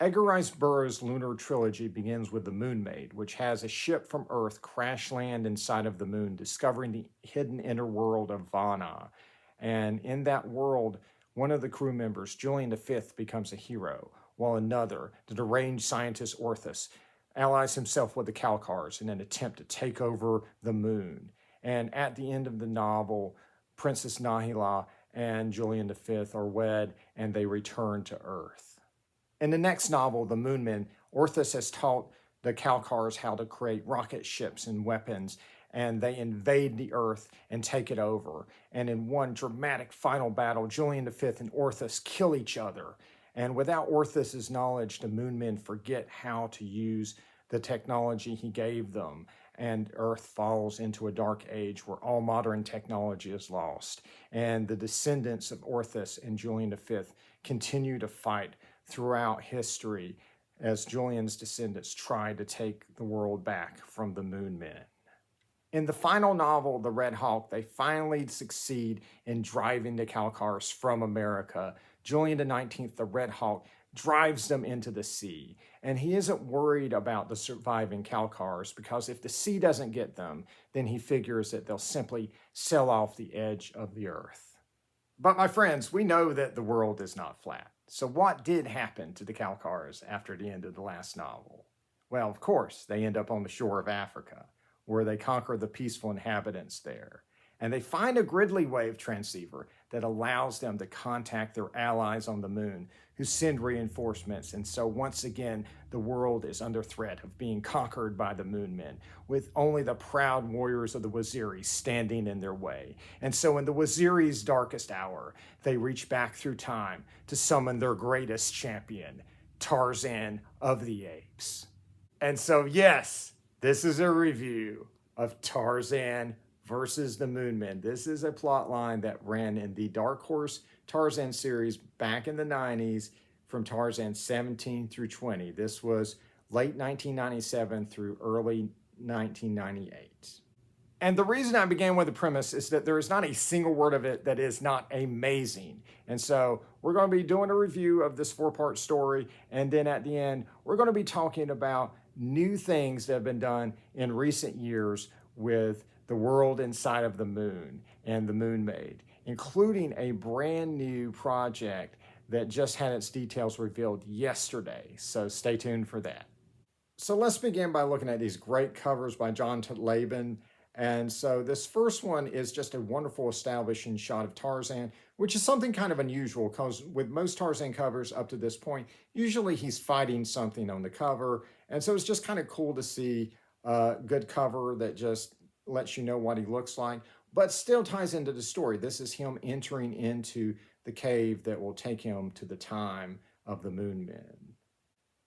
Edgar Rice Burroughs' lunar trilogy begins with the Moonmaid, which has a ship from Earth crash land inside of the moon, discovering the hidden inner world of Vana. And in that world, one of the crew members, Julian V, becomes a hero, while another, the deranged scientist Orthus, allies himself with the Calcars in an attempt to take over the moon. And at the end of the novel, Princess Nahila and Julian V are wed and they return to Earth. In the next novel, The Moonmen, Orthus has taught the Calcars how to create rocket ships and weapons, and they invade the Earth and take it over. And in one dramatic final battle, Julian V and Orthus kill each other. And without Orthus's knowledge, the Moonmen forget how to use the technology he gave them, and Earth falls into a dark age where all modern technology is lost. And the descendants of Orthus and Julian V continue to fight throughout history as Julian's descendants try to take the world back from the Moonmen. In the final novel, The Red Hawk, they finally succeed in driving the Calcars from America. Julian XIX, the Red Hawk, drives them into the sea. And he isn't worried about the surviving Calcars because if the sea doesn't get them, then he figures that they'll simply sail off the edge of the earth. But my friends, we know that the world is not flat. So what did happen to the Calcars after the end of the last novel? Well, of course, they end up on the shore of Africa, where they conquer the peaceful inhabitants there. And they find a Gridley wave transceiver that allows them to contact their allies on the moon, who send reinforcements. And so once again, the world is under threat of being conquered by the Moonmen, with only the proud warriors of the Waziri standing in their way. And so in the Waziri's darkest hour, they reach back through time to summon their greatest champion, Tarzan of the Apes. And so yes, this is a review of Tarzan versus the Moonmen. This is a plot line that ran in the Dark Horse Tarzan series back in the 90s from Tarzan 17 through 20. This was late 1997 through early 1998. And the reason I began with the premise is that there is not a single word of it that is not amazing. And so we're going to be doing a review of this 4-part story. And then at the end, we're going to be talking about new things that have been done in recent years with the world inside of the moon and the Moonmaid, including a brand new project that just had its details revealed yesterday. So stay tuned for that. So let's begin by looking at these great covers by John Laban. And so this first one is just a wonderful establishing shot of Tarzan, which is something kind of unusual because with most Tarzan covers up to this point, usually he's fighting something on the cover. And so it's just kind of cool to see a good cover that just lets you know what he looks like, but still ties into the story. This is him entering into the cave that will take him to the time of the Moonmen.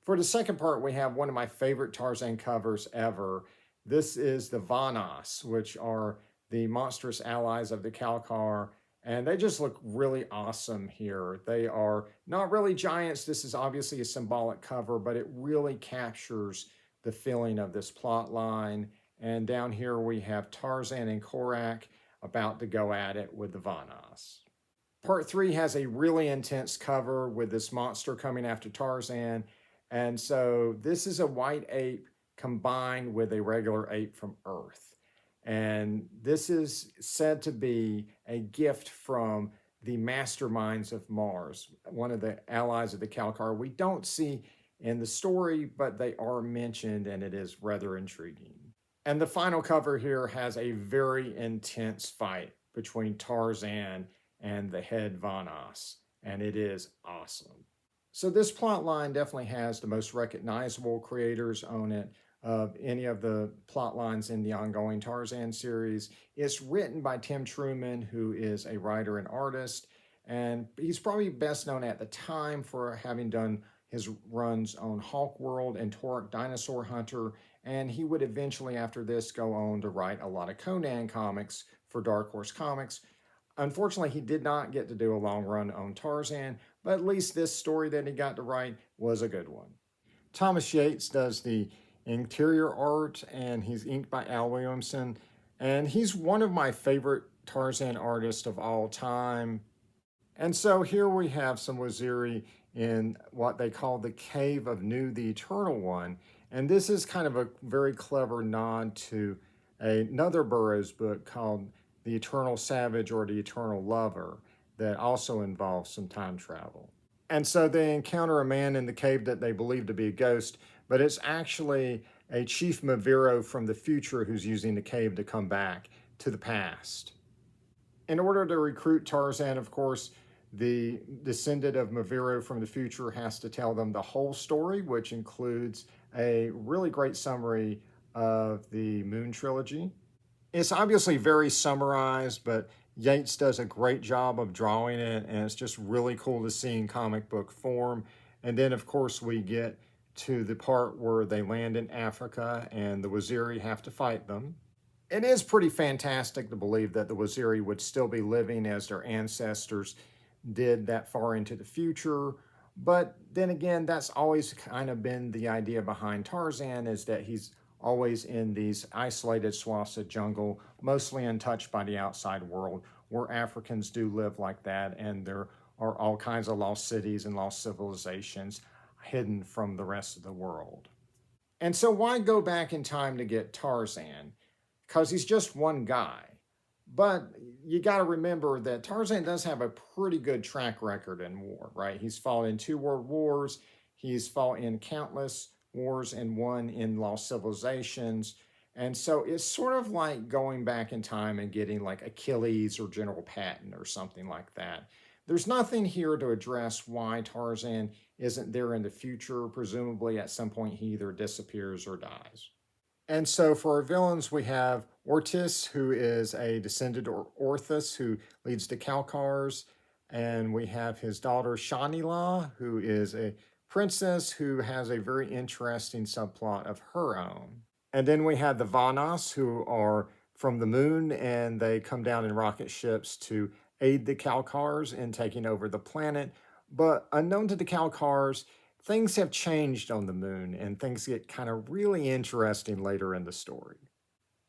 For the second part, we have one of my favorite Tarzan covers ever. This is the Vanas, which are the monstrous allies of the Calcar, and they just look really awesome here. They are not really giants. This is obviously a symbolic cover, but it really captures the feeling of this plot line. And down here we have Tarzan and Korak about to go at it with the Vanas. Part 3 has a really intense cover with this monster coming after Tarzan. And so this is a white ape combined with a regular ape from Earth. And this is said to be a gift from the masterminds of Mars, one of the allies of the Calcar. We don't see in the story, but they are mentioned, and it is rather intriguing. And the final cover here has a very intense fight between Tarzan and the head Vanas, and it is awesome. So this plot line definitely has the most recognizable creators on it of any of the plot lines in the ongoing Tarzan series. It's written by Tim Truman, who is a writer and artist, and he's probably best known at the time for having done his runs on Hawk World and Torque Dinosaur Hunter, and he would eventually, after this, go on to write a lot of Conan comics for Dark Horse Comics. Unfortunately, he did not get to do a long run on Tarzan, but at least this story that he got to write was a good one. Thomas Yates does the interior art, and he's inked by Al Williamson, and he's one of my favorite Tarzan artists of all time. And so here we have some Waziri in what they call the Cave of Nu, the Eternal One. And this is kind of a very clever nod to another Burroughs book called The Eternal Savage or The Eternal Lover that also involves some time travel. And so they encounter a man in the cave that they believe to be a ghost, but it's actually a Chief Maviro from the future who's using the cave to come back to the past. In order to recruit Tarzan, of course, the descendant of Maviro from the future has to tell them the whole story, which includes a really great summary of the Moon Trilogy. It's obviously very summarized, but Yates does a great job of drawing it, and it's just really cool to see in comic book form. And then, of course, we get to the part where they land in Africa and the Waziri have to fight them. It is pretty fantastic to believe that the Waziri would still be living as their ancestors did that far into the future. But then again, that's always kind of been the idea behind Tarzan, is that he's always in these isolated swaths of jungle, mostly untouched by the outside world, where Africans do live like that, and there are all kinds of lost cities and lost civilizations hidden from the rest of the world. And so why go back in time to get Tarzan? Because he's just one guy. But you got to remember that Tarzan does have a pretty good track record in war, right? He's fought in 2 world wars, he's fought in countless wars and won in lost civilizations. And so it's sort of like going back in time and getting like Achilles or General Patton or something like that. There's nothing here to address why Tarzan isn't there in the future. Presumably, at some point, he either disappears or dies. And so for our villains, we have Ortis, who is a descendant of Orthus, who leads the Kalkars. And we have his daughter Shanila, who is a princess who has a very interesting subplot of her own. And then we have the Vanas, who are from the moon, and they come down in rocket ships to aid the Kalkars in taking over the planet. But unknown to the Kalkars, things have changed on the moon, and things get kind of really interesting later in the story.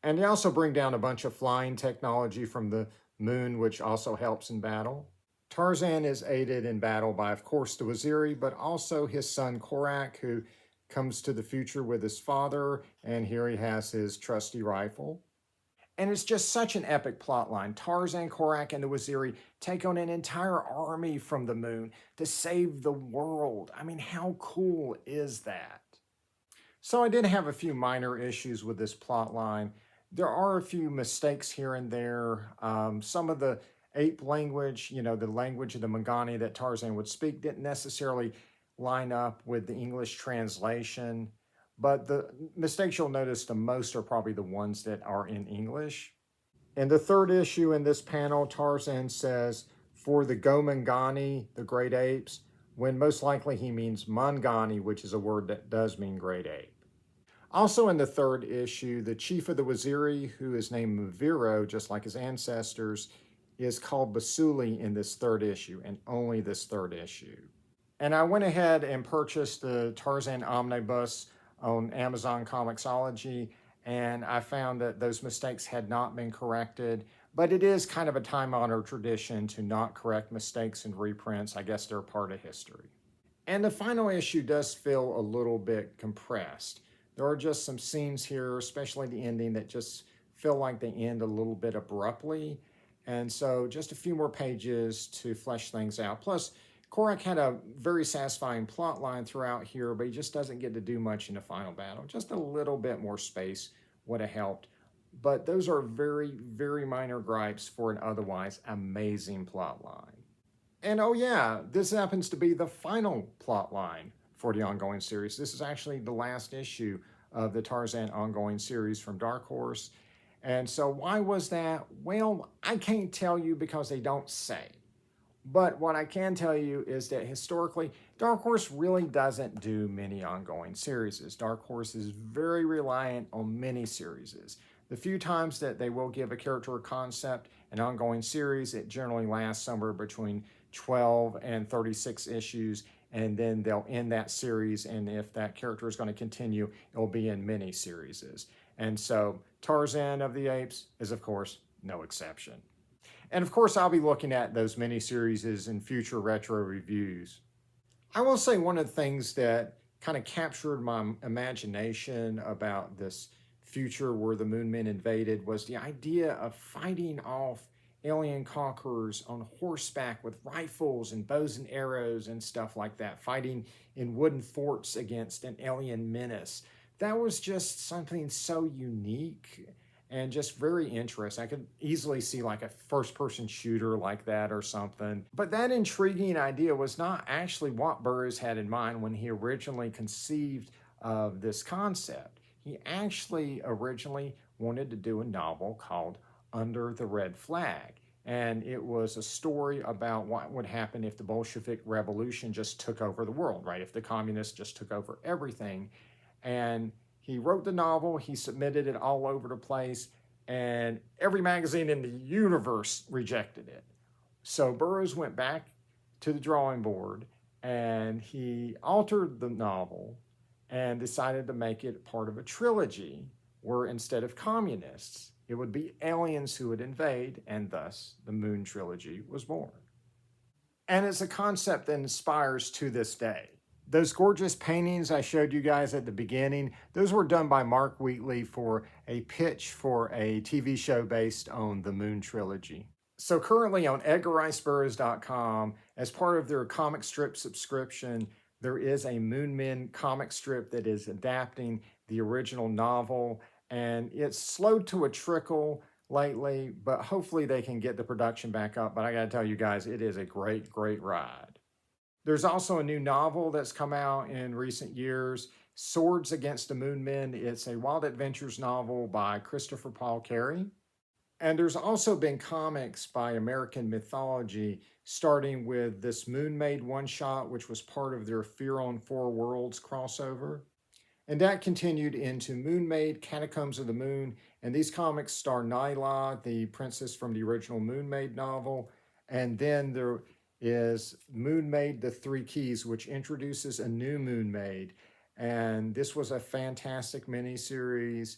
And they also bring down a bunch of flying technology from the moon, which also helps in battle. Tarzan is aided in battle by, of course, the Waziri, but also his son Korak, who comes to the future with his father, and here he has his trusty rifle. And it's just such an epic plotline. Tarzan, Korak, and the Waziri take on an entire army from the moon to save the world. I mean, how cool is that? So I did have a few minor issues with this plotline. There are a few mistakes here and there. Some of the ape language, the language of the Mangani that Tarzan would speak, didn't necessarily line up with the English translation. But the mistakes you'll notice the most are probably the ones that are in English. In the 3rd issue in this panel, Tarzan says, for the Gomangani, the great apes, when most likely he means Mangani, which is a word that does mean great ape. Also in the 3rd issue, the chief of the Waziri, who is named Maviro, just like his ancestors, is called Basuli in this 3rd issue, and only this 3rd issue. And I went ahead and purchased the Tarzan Omnibus on Amazon Comixology, and I found that those mistakes had not been corrected. But it is kind of a time-honored tradition to not correct mistakes in reprints. I guess they're part of history. And the final issue does feel a little bit compressed. There are just some scenes here, especially the ending, that just feel like they end a little bit abruptly. And so just a few more pages to flesh things out. Plus, Korak had a very satisfying plot line throughout here, but he just doesn't get to do much in the final battle. Just a little bit more space would have helped. But those are very, very minor gripes for an otherwise amazing plot line. And oh yeah, this happens to be the final plot line for the ongoing series. This is actually the last issue of the Tarzan ongoing series from Dark Horse. And so why was that? Well, I can't tell you because they don't say. But what I can tell you is that historically, Dark Horse really doesn't do many ongoing series. Dark Horse is very reliant on mini-series. The few times that they will give a character or concept an ongoing series, it generally lasts somewhere between 12 and 36 issues, and then they'll end that series, and if that character is going to continue, it'll be in mini-series. And so Tarzan of the Apes is, of course, no exception. And of course, I'll be looking at those miniseries in future retro reviews. I will say one of the things that kind of captured my imagination about this future where the Moonmen invaded was the idea of fighting off alien conquerors on horseback with rifles and bows and arrows and stuff like that, fighting in wooden forts against an alien menace. That was just something so unique and just very interesting. I could easily see like a first person shooter like that or something. But that intriguing idea was not actually what Burroughs had in mind when he originally conceived of this concept. He actually originally wanted to do a novel called Under the Red Flag. And it was a story about what would happen if the Bolshevik Revolution just took over the world, right? If the communists just took over everything. And he wrote the novel, he submitted it all over the place, and every magazine in the universe rejected it. So Burroughs went back to the drawing board and he altered the novel and decided to make it part of a trilogy where instead of communists, it would be aliens who would invade, and thus the Moon Trilogy was born. And it's a concept that inspires to this day. Those gorgeous paintings I showed you guys at the beginning, those were done by Mark Wheatley for a pitch for a TV show based on the Moon Trilogy. So currently on EdgarRiceBurroughs.com, as part of their comic strip subscription, there is a Moonmen comic strip that is adapting the original novel, and it's slowed to a trickle lately, but hopefully they can get the production back up. But I gotta tell you guys, it is a great, great ride. There's also a new novel that's come out in recent years, Swords Against the Moonmen. It's a Wild Adventures novel by Christopher Paul Carey. And there's also been comics by American Mythology, starting with this Moonmaid one-shot, which was part of their Fear on Four Worlds crossover. And that continued into Moonmaid, Catacombs of the Moon. And these comics star Nyla, the princess from the original Moonmaid novel. And then there is Moonmaid, The Three Keys, which introduces a new Moonmaid. And this was a fantastic miniseries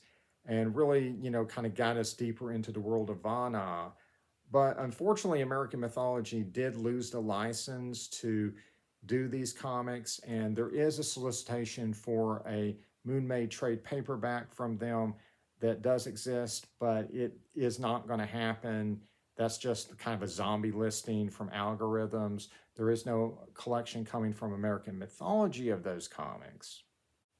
and really, kind of got us deeper into the world of Vana. But unfortunately, American Mythology did lose the license to do these comics, and there is a solicitation for a Moonmaid trade paperback from them that does exist, but it is not going to happen. That's just kind of a zombie listing from algorithms. There is no collection coming from American Mythology of those comics.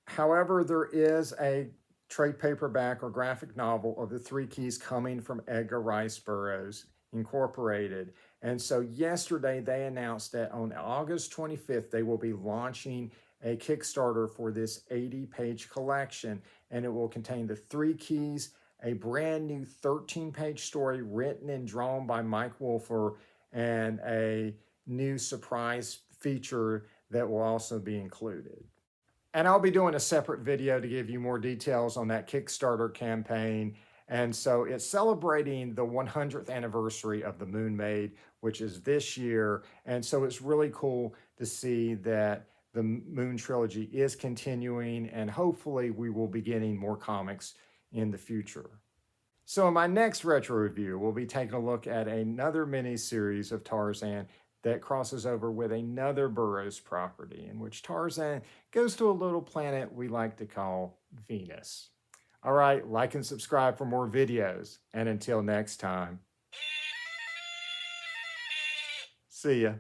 However, there is a trade paperback or graphic novel of The Three Keys coming from Edgar Rice Burroughs Incorporated. And so yesterday they announced that on August 25th, they will be launching a Kickstarter for this 80-page collection, and it will contain The Three Keys, a brand new 13-page story written and drawn by Mike Wolfer, and a new surprise feature that will also be included. And I'll be doing a separate video to give you more details on that Kickstarter campaign. And so it's celebrating the 100th anniversary of the Moonmaid, which is this year. And so it's really cool to see that the Moon Trilogy is continuing, and hopefully we will be getting more comics in the future. So in my next retro review, we'll be taking a look at another mini-series of Tarzan that crosses over with another Burroughs property, in which Tarzan goes to a little planet we like to call Venus. All right, like and subscribe for more videos. And until next time, see ya.